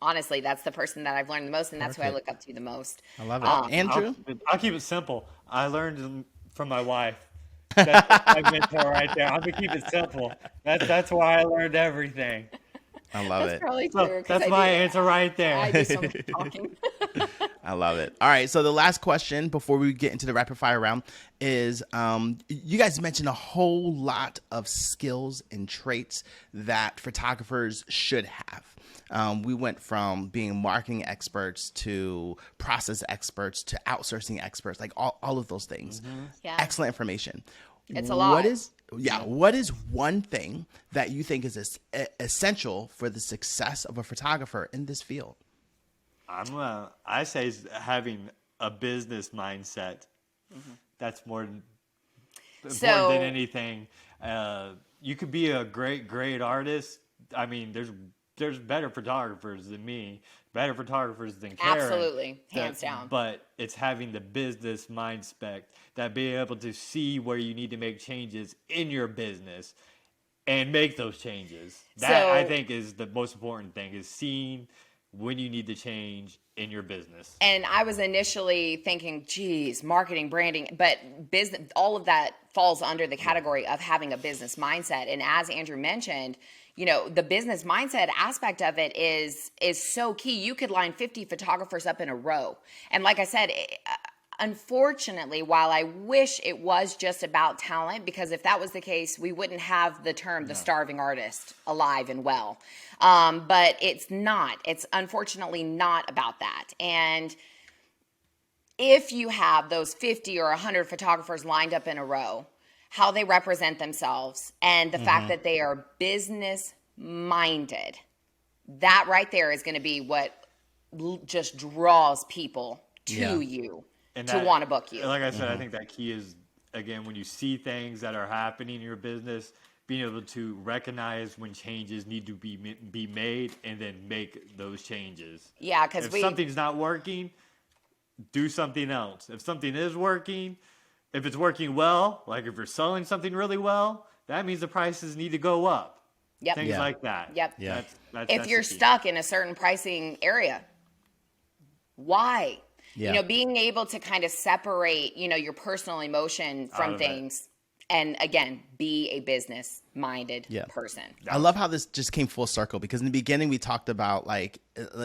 [SPEAKER 2] honestly, that's the person that I've learned the most, and that's who I look up to the most.
[SPEAKER 3] I love it. Andrew?
[SPEAKER 1] I'll keep it simple. I learned from my wife. That's my mentor right there. I'm going to keep it simple. That's why I learned everything.
[SPEAKER 3] I love
[SPEAKER 2] that's
[SPEAKER 3] it.
[SPEAKER 2] Probably true,
[SPEAKER 1] that's my answer right there.
[SPEAKER 2] I do so much talking.
[SPEAKER 3] I love it. All right. So the last question before we get into the rapid fire round is you guys mentioned a whole lot of skills and traits that photographers should have. We went from being marketing experts to process experts to outsourcing experts, like all of those things.
[SPEAKER 2] Yeah.
[SPEAKER 3] Excellent information.
[SPEAKER 2] It's a lot.
[SPEAKER 3] What is one thing that you think is essential for the success of a photographer in this field?
[SPEAKER 1] I say having a business mindset. That's more important than anything. You could be a great artist. I mean, there's better photographers than me, better photographers than Karen.
[SPEAKER 2] Absolutely, hands down.
[SPEAKER 1] But it's having the business mindset, that being able to see where you need to make changes in your business and make those changes. That, I think, is the most important thing, is seeing when you need to change in your business.
[SPEAKER 2] And I was initially thinking, geez, marketing, branding, but business, all of that falls under the category of having a business mindset. And as Andrew mentioned, the business mindset aspect of it is so key. You could line 50 photographers up in a row. And like I said, unfortunately, while I wish it was just about talent, because if that was the case, we wouldn't have the term the starving artist alive and well. But it's not. It's unfortunately not about that. And if you have those 50 or 100 photographers lined up in a row, how they represent themselves and the fact that they are business minded, that right there is going to be what just draws people to you and to want to book you.
[SPEAKER 1] Like I said, I think that key is, again, when you see things that are happening in your business, being able to recognize when changes need to be made and then make those changes.
[SPEAKER 2] Yeah, because
[SPEAKER 1] if something's not working, do something else. If something is working, if it's working well, like if you're selling something really well, that means the prices need to go up.
[SPEAKER 2] Yep.
[SPEAKER 1] Things like that.
[SPEAKER 2] Yep.
[SPEAKER 3] Yeah.
[SPEAKER 2] If you're stuck in a certain pricing area, why?
[SPEAKER 3] Yeah.
[SPEAKER 2] Being able to kind of separate, your personal emotion from things. And again, be a business-minded person.
[SPEAKER 3] I love how this just came full circle, because in the beginning we talked about, like,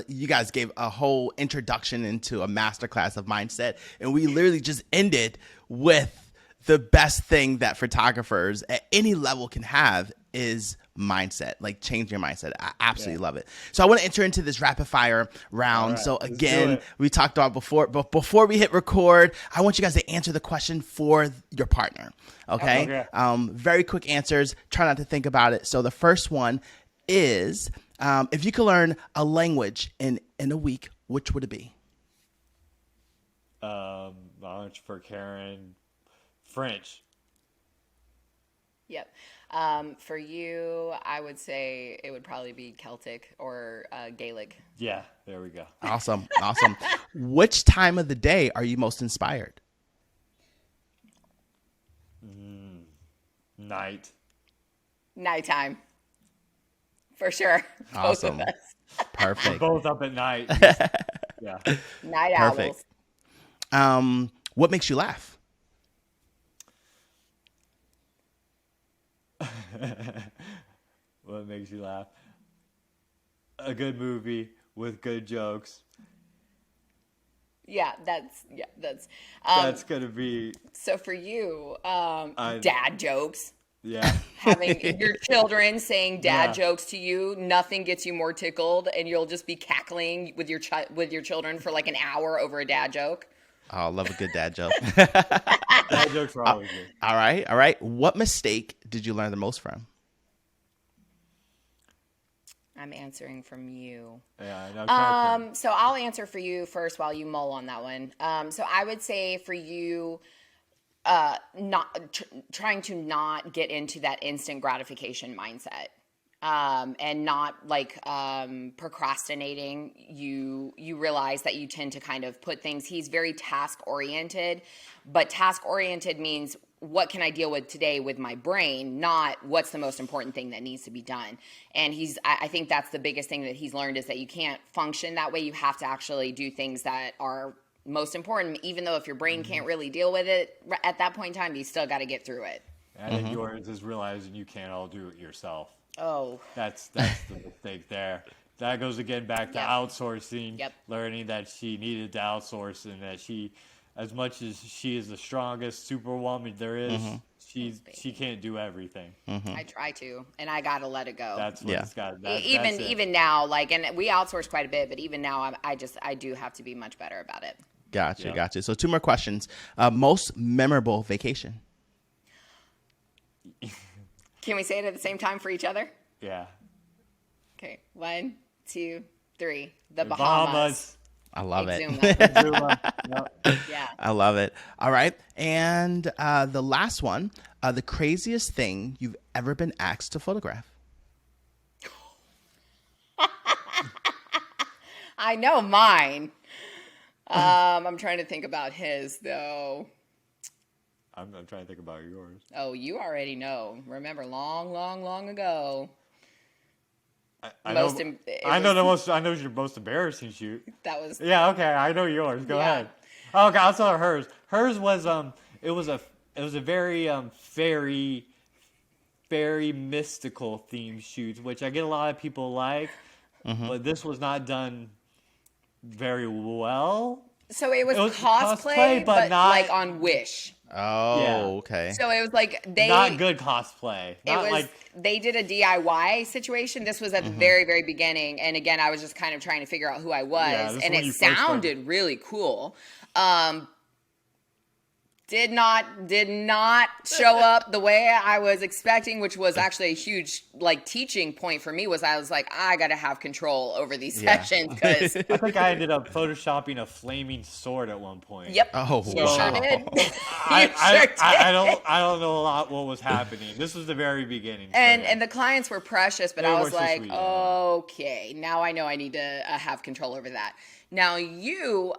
[SPEAKER 3] you guys gave a whole introduction into a masterclass of mindset, and we literally just ended with the best thing that photographers at any level can have is mindset, like change your mindset. I absolutely love it. So I want to enter into this rapid fire round. So again, we talked about before we hit record, I want you guys to answer the question for your partner. Okay. Very quick answers. Try not to think about it. So the first one is, if you could learn a language in a week, which would it be?
[SPEAKER 1] Knowledge for Karen, French.
[SPEAKER 2] Yep. For you, I would say it would probably be Celtic or Gaelic.
[SPEAKER 1] Yeah, there we go.
[SPEAKER 3] Awesome. Which time of the day are you most inspired?
[SPEAKER 2] Nighttime. For sure.
[SPEAKER 3] Awesome.
[SPEAKER 2] Both of us.
[SPEAKER 3] Perfect.
[SPEAKER 1] Both up at night. Yeah.
[SPEAKER 2] Night
[SPEAKER 3] Perfect.
[SPEAKER 2] owls.
[SPEAKER 3] What makes you laugh?
[SPEAKER 1] What makes you laugh? A good movie with good jokes.
[SPEAKER 2] Yeah, that's
[SPEAKER 1] That's gonna be.
[SPEAKER 2] So for you, dad jokes.
[SPEAKER 1] Yeah.
[SPEAKER 2] Having your children saying dad jokes to you, nothing gets you more tickled, and you'll just be cackling with your children for like an hour over a dad joke.
[SPEAKER 3] Oh, I love a good dad joke.
[SPEAKER 1] Dad jokes are always good.
[SPEAKER 3] All right. What mistake did you learn the most from?
[SPEAKER 2] I'm answering from you.
[SPEAKER 1] Yeah, I know.
[SPEAKER 2] So I'll answer for you first while you mull on that one. So I would say for you, trying to not get into that instant gratification mindset, and not like procrastinating. You realize that you tend to kind of put things. He's very task oriented, but task oriented means, what can I deal with today with my brain, not what's the most important thing that needs to be done. And I think that's the biggest thing that he's learned, is that you can't function that way. You have to actually do things that are most important, even though if your brain can't really deal with it at that point in time, you still got to get through it.
[SPEAKER 1] And yours is realizing you can't all do it yourself.
[SPEAKER 2] Oh,
[SPEAKER 1] That's the mistake there. that goes again back to
[SPEAKER 2] Yep.
[SPEAKER 1] outsourcing,
[SPEAKER 2] Yep.
[SPEAKER 1] learning that she needed to outsource, and that she, as much as she is the strongest superwoman there is, she can't do everything.
[SPEAKER 2] I try to, and I gotta let it go.
[SPEAKER 1] That's what it's got.
[SPEAKER 2] even
[SPEAKER 1] that's it.
[SPEAKER 2] even now, like, and we outsource quite a bit, but even now, I do have to be much better about it.
[SPEAKER 3] Gotcha. So 2 more questions. Most memorable vacation?
[SPEAKER 2] Can we say it at the same time for each other?
[SPEAKER 1] Yeah.
[SPEAKER 2] Okay, 1, 2, 3. The
[SPEAKER 1] Bahamas.
[SPEAKER 2] Bahamas.
[SPEAKER 3] I love it.
[SPEAKER 2] Exhume that.
[SPEAKER 1] Zuma. Yep.
[SPEAKER 2] Yeah.
[SPEAKER 3] I love it. All right. And the last one, the craziest thing you've ever been asked to photograph?
[SPEAKER 2] I know mine. I'm trying to think about his, though.
[SPEAKER 1] I'm trying to think about yours.
[SPEAKER 2] Oh, you already know. Remember, long ago.
[SPEAKER 1] I know your most embarrassing shoot.
[SPEAKER 2] That was
[SPEAKER 1] Yeah, okay, I know yours. Go
[SPEAKER 2] Yeah.
[SPEAKER 1] ahead. Oh, okay, I'll tell her hers. Hers was it was a very very mystical themed shoot, which I get a lot of people like, but this was not done very well.
[SPEAKER 2] So it was cosplay,
[SPEAKER 1] cosplay, but not
[SPEAKER 2] like on Wish.
[SPEAKER 3] Oh,
[SPEAKER 1] Yeah.
[SPEAKER 3] okay.
[SPEAKER 2] So it was like
[SPEAKER 1] Not good cosplay.
[SPEAKER 2] they did a DIY situation. This was at the very, very beginning. And again, I was just kind of trying to figure out who I was.
[SPEAKER 1] Yeah, this is
[SPEAKER 2] and
[SPEAKER 1] when
[SPEAKER 2] it
[SPEAKER 1] you first started.
[SPEAKER 2] sounded really cool. Did not show up the way I was expecting, which was actually a huge like teaching point for me. Was I was like, I got to have control over these sessions because
[SPEAKER 1] I think I ended up photoshopping a flaming sword at one point.
[SPEAKER 2] yep,
[SPEAKER 3] Oh,
[SPEAKER 2] you sure
[SPEAKER 3] wow.
[SPEAKER 2] did.
[SPEAKER 1] I don't know a lot what was happening. This was the very beginning.
[SPEAKER 2] And the clients were precious, but
[SPEAKER 1] They
[SPEAKER 2] I
[SPEAKER 1] were
[SPEAKER 2] was
[SPEAKER 1] so
[SPEAKER 2] like,
[SPEAKER 1] sweet.
[SPEAKER 2] okay, now I know I need to have control over that. Now you,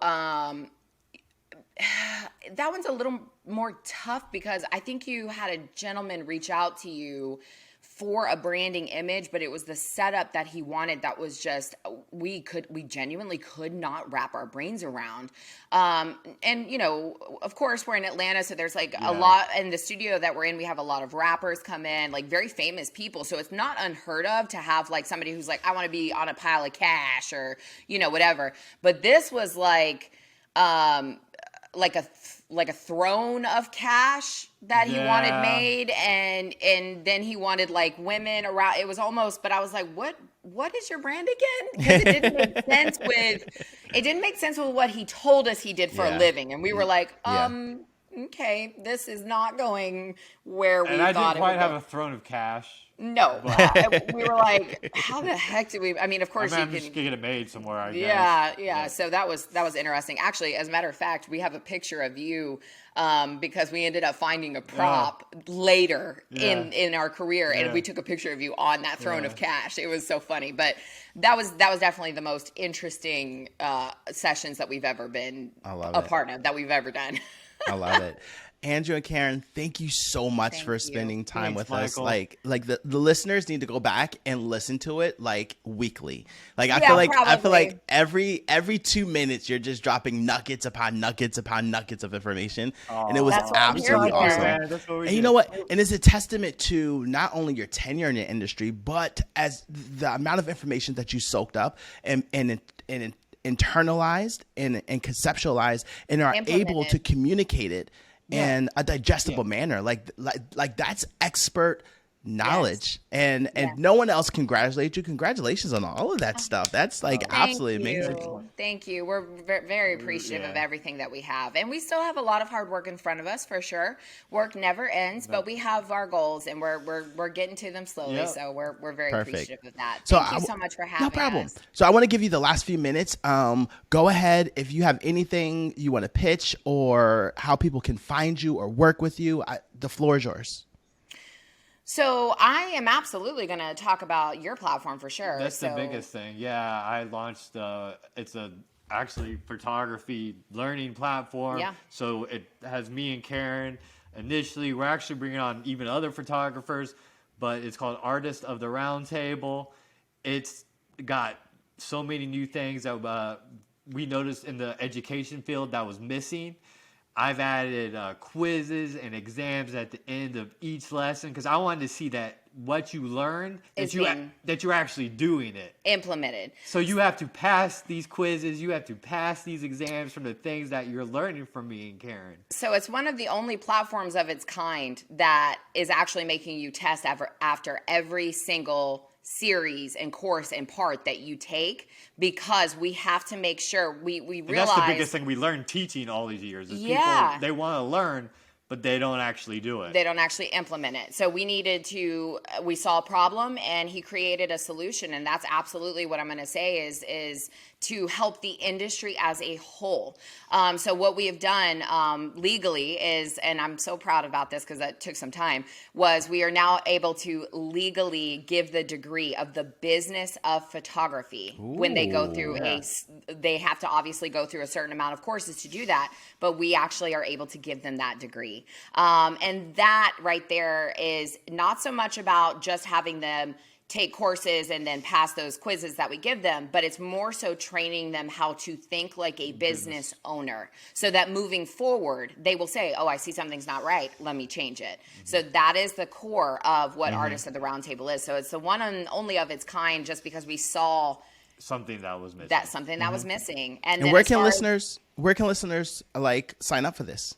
[SPEAKER 2] that one's a little more tough because I think you had a gentleman reach out to you for a branding image, but it was the setup that he wanted that was just we genuinely could not wrap our brains around. And you know, of course, we're in Atlanta, so there's like a lot in the studio that we're in. We have a lot of rappers come in, like very famous people. So it's not unheard of to have like somebody who's like, I want to be on a pile of cash or you know whatever. But this was like a throne of cash that he wanted made, and then he wanted like women around. It was almost, but I was like, what is your brand again? Because it didn't make sense with what he told us he did for a living, and we were like, okay, this is not going where we
[SPEAKER 1] and
[SPEAKER 2] thought
[SPEAKER 1] I didn't
[SPEAKER 2] it
[SPEAKER 1] quite
[SPEAKER 2] would
[SPEAKER 1] have
[SPEAKER 2] go.
[SPEAKER 1] a throne of cash.
[SPEAKER 2] No, we were like, how the heck did we? I mean, of course
[SPEAKER 1] I'm
[SPEAKER 2] you
[SPEAKER 1] just
[SPEAKER 2] can.
[SPEAKER 1] gonna get it made somewhere. I guess.
[SPEAKER 2] Yeah. So that was interesting. Actually, as a matter of fact, we have a picture of you because we ended up finding a prop later in our career, and we took a picture of you on that throne of cash. It was so funny, but that was definitely the most interesting sessions that we've ever been a part of, that we've ever done.
[SPEAKER 3] I love it. Andrew and Karen, thank you so much for spending time with us. Like the listeners need to go back and listen to it like weekly. Like I feel like every 2 minutes you're just dropping nuggets upon nuggets upon nuggets of information, and it was absolutely awesome. And you know what? And it's a testament to not only your tenure in the industry, but as the amount of information that you soaked up and internalized and conceptualized and are able to communicate it in a digestible manner. Like that's expert knowledge, and no one else congratulates you. Congratulations on all of that stuff. That's like absolutely amazing.
[SPEAKER 2] Thank you. We're very appreciative of everything that we have, and we still have a lot of hard work in front of us for sure. Work never ends, but we have our goals, and we're getting to them slowly. So we're very appreciative of that. Thank you so much for having us. No problem.
[SPEAKER 3] So I want to give you the last few minutes. Go ahead if you have anything you want to pitch or how people can find you or work with you. The floor is yours.
[SPEAKER 2] So I am absolutely going to talk about your platform for sure.
[SPEAKER 1] That's the biggest thing. Yeah, I launched. It's actually photography learning platform.
[SPEAKER 2] Yeah.
[SPEAKER 1] So it has me and Karen. Initially, we're actually bringing on even other photographers, but it's called Artist of the Round Table. It's got so many new things that we noticed in the education field that was missing. I've added quizzes and exams at the end of each lesson because I wanted to see that what you learned,
[SPEAKER 2] Is
[SPEAKER 1] that you're actually doing it.
[SPEAKER 2] implemented.
[SPEAKER 1] So you have to pass these quizzes, you have to pass these exams from the things that you're learning from me and Karen.
[SPEAKER 2] So it's one of the only platforms of its kind that is actually making you test after every single series and course and part that you take, because we have to make sure we realize.
[SPEAKER 1] That's the biggest thing we learned teaching all these years is people, they want to learn, but they don't actually do it.
[SPEAKER 2] They don't actually implement it. So we saw a problem and he created a solution. And that's absolutely what I'm going to say is to help the industry as a whole. So what we have done legally is, and I'm so proud about this because that took some time, was we are now able to legally give the degree of the business of photography.
[SPEAKER 3] Ooh,
[SPEAKER 2] when they go through they have to obviously go through a certain amount of courses to do that, but we actually are able to give them that degree. And that right there is not so much about just having them take courses and then pass those quizzes that we give them, but it's more so training them how to think like a business owner, so that moving forward, they will say, oh, I see something's not right, let me change it. So that is the core of what Artists of the Round Table is. So it's the one and only of its kind, just because we saw
[SPEAKER 1] something that was missing.
[SPEAKER 2] That was missing. And
[SPEAKER 3] where can listeners like sign up for this?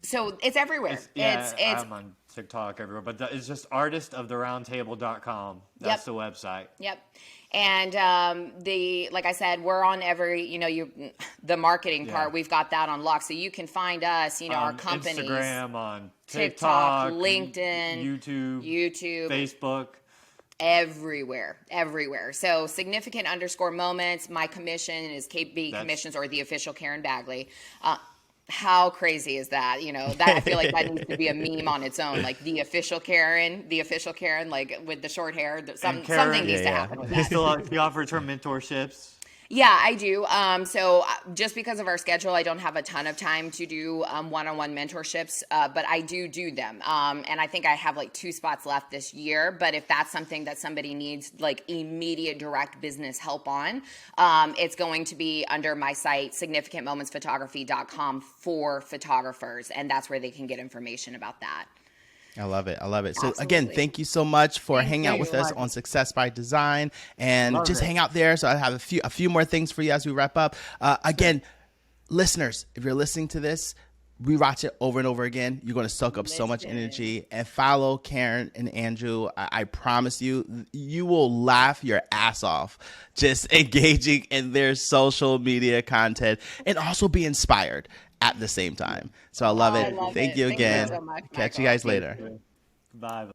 [SPEAKER 2] So it's everywhere. It's
[SPEAKER 1] I'm on TikTok everywhere, but it's just artistoftheroundtable.com. That's the website.
[SPEAKER 2] Yep. And like I said, we're on every, the marketing part, we've got that on lock. So you can find us, our companies.
[SPEAKER 1] Instagram, on TikTok,
[SPEAKER 2] LinkedIn, YouTube,
[SPEAKER 1] Facebook.
[SPEAKER 2] Everywhere. So significant_moments. My commission is KB Commissions, or the official Karen Bagley. How crazy is that? That I feel like that needs to be a meme on its own, like the official Karen, like with the short hair. Something needs to happen with that.
[SPEAKER 1] You offer term mentorships?
[SPEAKER 2] Yeah, I do. So just because of our schedule, I don't have a ton of time to do one-on-one mentorships, but I do them. And I think I have like 2 spots left this year. But if that's something that somebody needs like immediate direct business help on, it's going to be under my site, significantmomentsphotography.com for photographers. And that's where they can get information about that.
[SPEAKER 3] I love it. So
[SPEAKER 2] Absolutely.
[SPEAKER 3] again, thank you so much for hanging out with us on Success by Design, and hang out there. So I have a few more things for you as we wrap up. Again, listeners, if you're listening to this, rewatch it over and over again. You're going to soak up so much energy, and follow Karen and Andrew. I promise you, you will laugh your ass off just engaging in their social media content, and also be inspired at the same time. So I love it. Thank you again.
[SPEAKER 2] Thank you so much,
[SPEAKER 3] Catch you
[SPEAKER 2] Michael.
[SPEAKER 3] guys later.
[SPEAKER 1] Bye.